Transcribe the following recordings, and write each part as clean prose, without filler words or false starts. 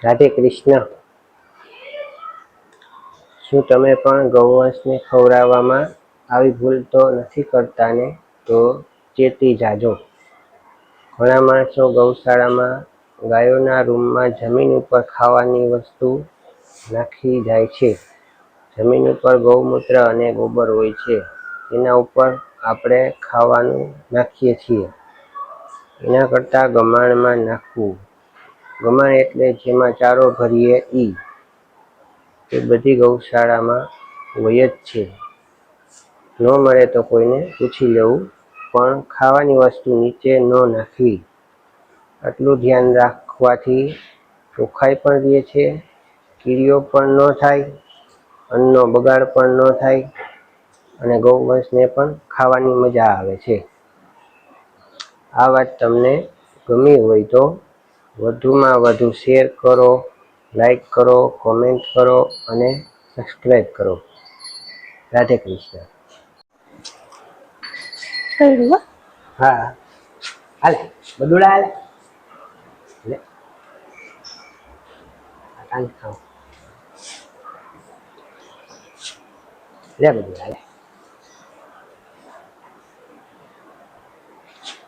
રાધે કૃષ્ણ. શું તમે પણ ગૌવંશને ખવડાવવામાં આવી ભૂલ તો નથી કરતા ને? તો ચેતી જાજો. ઘણા માણસો ગૌશાળામાં ગાયોના રૂમમાં જમીન ઉપર ખાવાની વસ્તુ નાખી જાય છે. જમીન ઉપર ગૌમૂત્ર અને ગોબર હોય છે, તેના ઉપર આપણે ખાવાનું નાખીએ છીએ. એના કરતાં ગમાણમાં નાખવું. ગમાણ એટલે જેમાં ચારો ભરીએ ઈ. એ બધી ગૌશાળામાં હોય જ છે. ન મળે તો કોઈને પૂછી લેવું, પણ ખાવાની વસ્તુ નીચે ન નાખવી. આટલું ધ્યાન રાખવાથી ચોખ્ખાઈ પણ રહે છે, કીડીઓ પણ ન થાય, અન્નનો બગાડ પણ ન થાય અને ગૌવંશને પણ ખાવાની મજા આવે છે. આ વાત તમને ગમી હોય તો વધુમાં વધુ શેર કરો, લાઈક કરો, કોમેન્ટ કરો અને સબસ્ક્રાઈબ કરો. રાધે કૃષ્ણ. હા હાલે બધુડા હાલે લે ખાવ લે બધું હાલે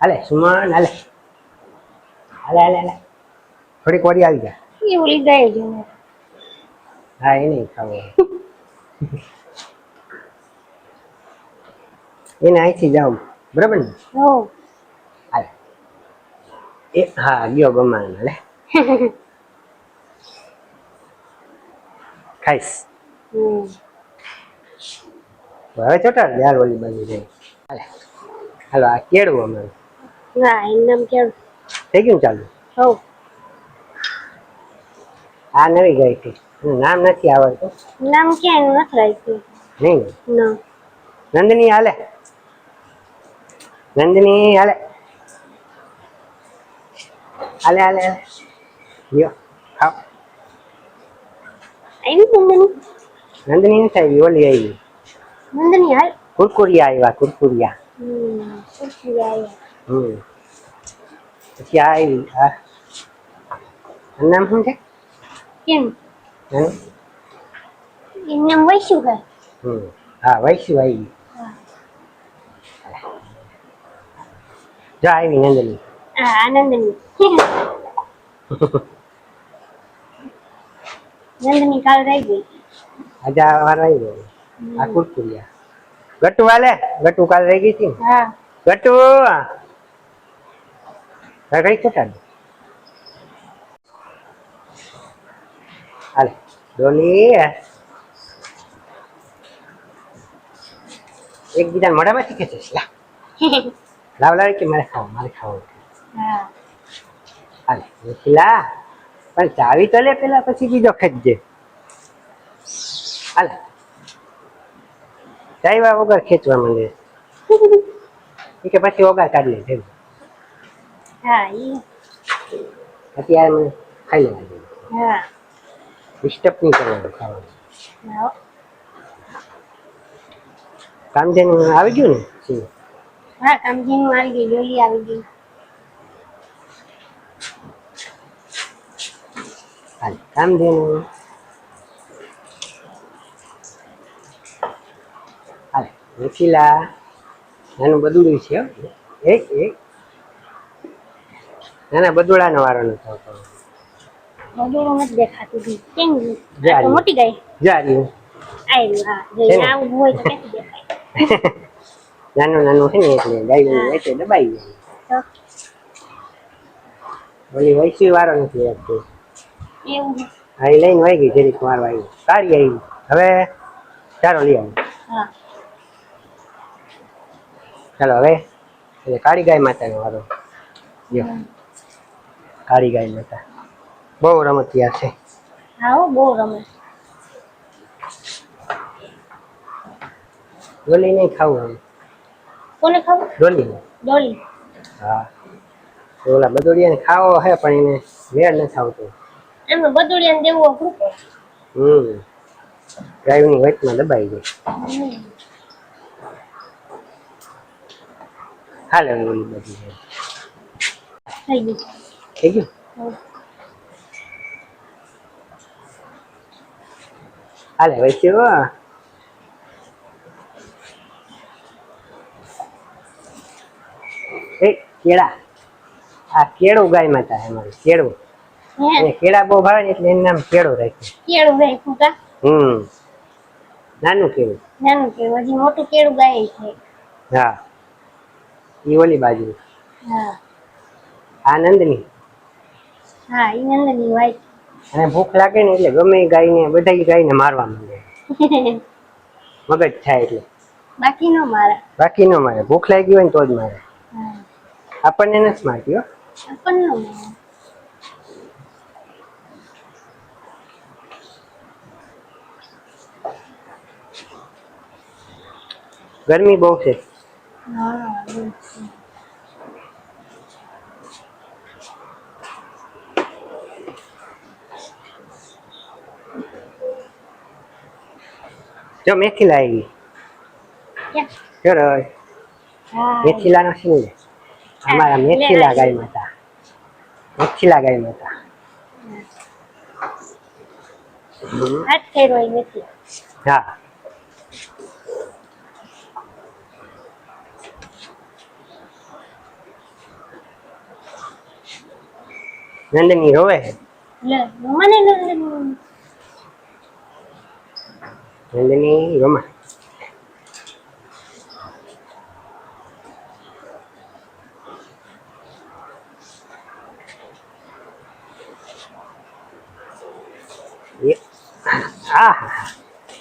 હાલે સુમન હાલે હાલે હાલે હાલે થોડીક વારી આવી જા. એ ઓલી ગાય છે. હા એ નહીં ખાવું એને અહીંથી જાવ બરાબર ને? હો હાલે એ હા ગયો ગમાણ લે ખાઈશ. હવે ચોટાડ દે હાલ ઓલી બાજુ જઈ. હાલે હાલો આ કેળવું અમારું ના એનું નામ કેવું થઈ ગયું ચાલુ. હો આ નવી ગઈ હતી, નામ નથી આવડતું. નામ ક્યાં એનું નથી રાખ્યું. નહીં ના નંદની હાલે નંદની હાલે હાલે હાલે લ્યો ખાઓ. આવી નંદની નંદની નથી આવી, ઓલી આવી નંદની હાલ કુરકુરિયા આવ્યા કુરકુરિયા. ખુશી આવ્યા. પછી આ આવી આ નામ શું છે? કેમ હમ એનું નામ વૈશું છે. હા વૈશુ આવી. જો આવી નંદની. હા આનંદની નંદની કાલ રહી ગઈ. આજે આ વાર આવી ગયો. આ કુરકુરિયા ગટુ હાલે ગટુ કાલ રહી ગઈ હતી. હા ગટુ કઈ ખોટા હાલે ડોલી એકબીજા મોઢામાંથી ખેંચે છે. લાવ લાવ કે મારે ખાવું. હા હાલે મિથિલા પણ ચાવી તો લે પેલા, પછી બીજો ખેંચજે. હાલે ચાવ્યા વગર ખેંચવા માંડે કે પછી વગર કાઢી લે. હા ઈ અત્યારે મને ખાઈ લેવા હા ડિસ્ટર્બ નહીં કરવાનું ખાવાનું. હા કામધેનુ આવી ગયું ને સિંહ? હા કામધેનુ આવી ગઈ, ડોલી આવી ગઈ. હાલે કામધેનુ હાલે મિથિલા નાનું બદુડું છે. એક એક નાના બદુડાનો વારો નથી આવતો. બધું નથી દેખાતું. કેમ જા આ તો મોટી ગાય જા રહ્યું આવ્યું. હા જો આવું હોય તો ક્યાંથી દેખાય. નાનું નાનું છે ને એટલે ગાયું એટલે દબાઈ જાય. તો ઓલી વૈસી વારો નથી આપતો. એવું હા એ લઈને વાઈ ગઈ જરીક વાર વાઈ કાઢી આવી. હવે ચાલો લઈ આવું. હા ચાલો હવે એટલે કાળી ગાય માતાનો વારો. જો કાળી ગાય માતા બહુ રમતિયાર છે. હા બહુ રમે. ડોલી નહીં ખાવું હવે. કોને ખાવું? ડોલી ડોલી. હા ઓલા બદોડિયાને ખાવો હે પણ એને મેળ નથી આવતો. એમાં બદુડિયાને દેવું અઘરું પડે. ગાયની વચમાં દબાઈ ગઈ. હાલે ઓલી બધી થઈ ગયું. થઈ ગયું. હાલે વૈશ્યું એ કેળા આ કેળું ગાય માતા અમારે કેળું હે કેળા બહુ ભાવે ને એટલે એનું નામ કેળું રાખ્યું. કેળું રાખ્યું કા? નાનું કેળું. નાનું કેળું, હજી મોટું કેળું ગાય છે. હા ઈ ઓલી બાજુ. હા આ નંદની. હા ઈ નંદની વાય. અને ભૂખ લાગે ને એટલે ગમે એ ગાયને બધા ગાયને મારવા માંડે. મગજ થાય એટલે. બાકી નો મારે. બાકી ન મારે, ભૂખ લાગી હોય ને તો જ મારે. હા આપણને નથી મારતી હો. આપણને નો મારે. ગરમી બહુ છે. હા જો મેથીલા આવી. ક્યાં? ચલો હા મેથીલા નો શું છે? અમારા મેથીલા ગાય માતા. મેથીલા ગાય માતા. હાથ ફેરવાય નથી. હા નંદની રોવે છે. લે મને નંદની. નંદની રમા.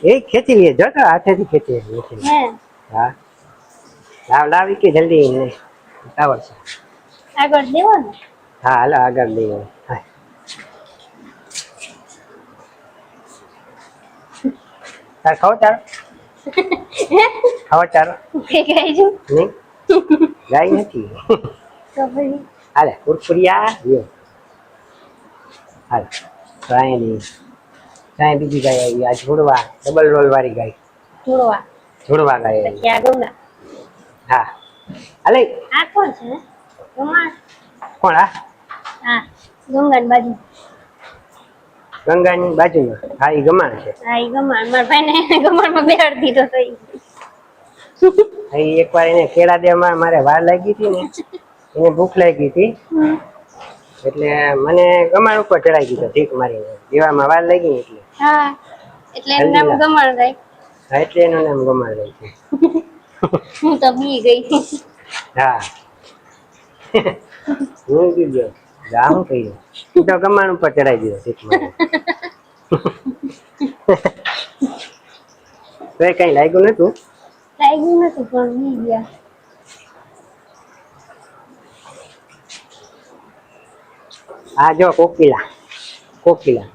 એ ખેંચી લે જો તો હાથેથી ખેંચી લે. હે હા લાવ લાવી કે જલ્દી ને ઉતાવળ છે. આગળ દેવો ને. હા હાલો આગળ દઈએ. તાર ખાવ ચારો ખાવા ચારો ગાય છું નહીં ગાય નથી. તો પછી હાલે કુરકુરિયા લ્યો. હાલ ગાય ની ગાય બીજી ગાય આવી આ જોડવા ડબલ રોલ વાળી ગાય. જોડવા જોડવા ગાય આવી. ક્યાં ગંગા? હા હાલે. આ કોણ છે? ગમા. કોણ આ? હા ગંગાની બાજુ. ગંગાની બાજુમાં. હા એ ગમાણ છે. હા ઈ ગમાણ. મારા ભાઈને ગમાણમાં બેહાડી દીધો તો ઈ. એકવાર એને કેળા દેવામાં મારે વાર લાગી હતી ને એને ભૂખ લાગી હતી એટલે મને ગમાણ ઉપર ચડાવી દીધો ઠીક મારીને દેવામાં વાર લાગી ને એટલે. હા એટલે એનું નામ ગમાણ રાખ્યું. હા એટલે એનું નામ ગમાણ રાખ્યું. હું તો બી ગઈ. હા હું બી ગયો. જા હું કહ્યું તું તો ગમાણ ઉપર ચડાવી દીધો ઠીક મારીને. તો એ કઈ લાગ્યું નતું. લાગ્યું નથી પણ બી ગયા. આ જો કોકિલા કોકિલા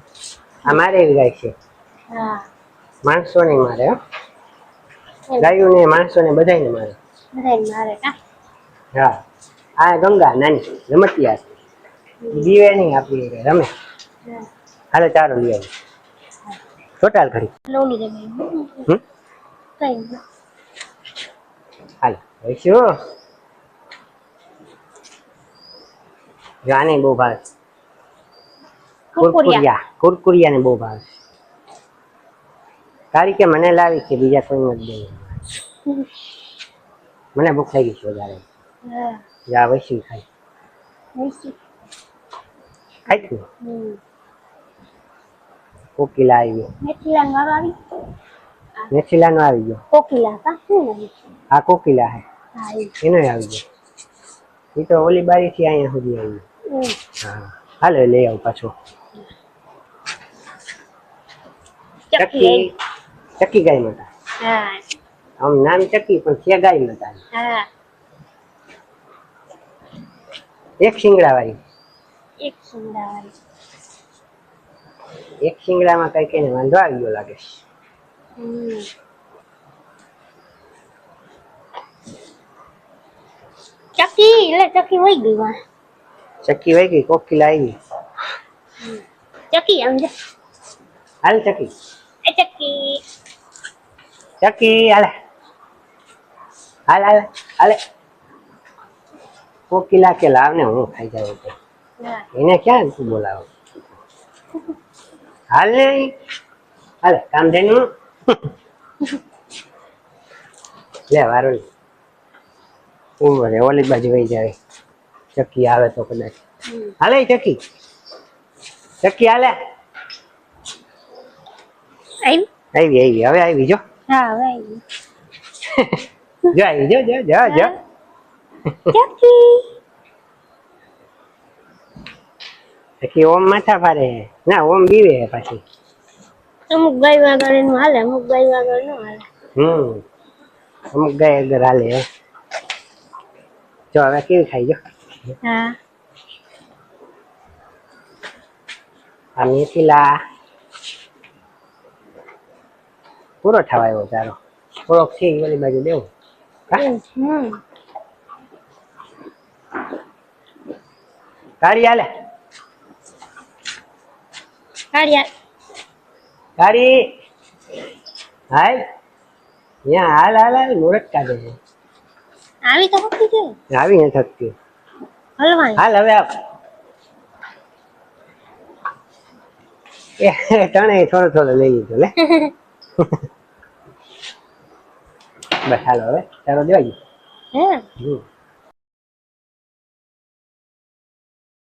આ મારે એવી ગાય છે. હા માણસો ને મારે હો. ગાયું ને માણસો ને બધાને મારે. બધાને મારે કા. હા આ ગંગા નાની રમતિયા દીવે નહીં આપી રમે. હા હાલે ચારો લઈ આવી. ટોટાલ ખરી. લોલી દે કઈ હાલ વૈશું જાને બહુ ભાવે. કુરકુરિયા ને બહુ ભાવે. તારી કે મને લાવી છે બીજા કોઈ નથી દે. મને ભૂખ લાગી છે વધારે. હા જા વૈશું ખાઈ ખાઈ તું. કોકિલા આવી ગયો. મેથીલા નો આવી. મેથીલા નો આવી ગયો. કોકિલા કા શું? આ કોકિલા હે હા એનો આવી ગયો. એ તો ઓલી બારી થી અહીંયા સુધી આવી. હા હાલે લઈ આવ પાછો. ચક્કી ચક્કી ગાય માતા. હા આમ નામ ચક્કી પણ છે ગાય માતા. હા એક શિંગડા વાળી. એક સુંદર. એક શિંગડામાં કઈ કઈને વાંધો આવી ગયો લાગે. ચક્કી એટલે ચક્કી વહી ગઈ માં. ચક્કી વહી ગઈ કોકિલા આવી. ચક્કી આમ જા. હાલ ચક્કી એ ચક્કી ચક્કી હાલે હાલ હાલ હાલે. કોકિલા કે લાવ ને હું ખાઈ જાઉં તો હા એને ક્યાં તું બોલાવો. હાલ ને હાલે કામ થઈને લે વારું ઉભરે ઓલી બાજુ વહી જાય ચક્કી આવે તો કદાચ હાલે ચક્કી હાલે આવી હવે આવી જો હા હવે આવી. જો આવી જો ચક્કી ઓમ માથા ફારે ના ઓમ બીવે પાછી અમુક ગાય આગળ એનું હાલે, અમુક ગાય આગળ ન હાલે. અમુક ગાય અગર હાલે જો હવે કેવી ખાઈ જો હા આ મેથીલા પૂરો થવા આવ્યો તારો થોડોક છે ઓલી બાજુ દેવું ગાડી હાલે ગાડી હાલ ત્યાં હાલ મુરત કાઢે છે આવી તો હતી કે આવી નથી થકતી હલવાઈ હાલ હવે એ તણે થોડો લઈ લીધો લે બસ હાલો હવે તારો દેવાય હે હમ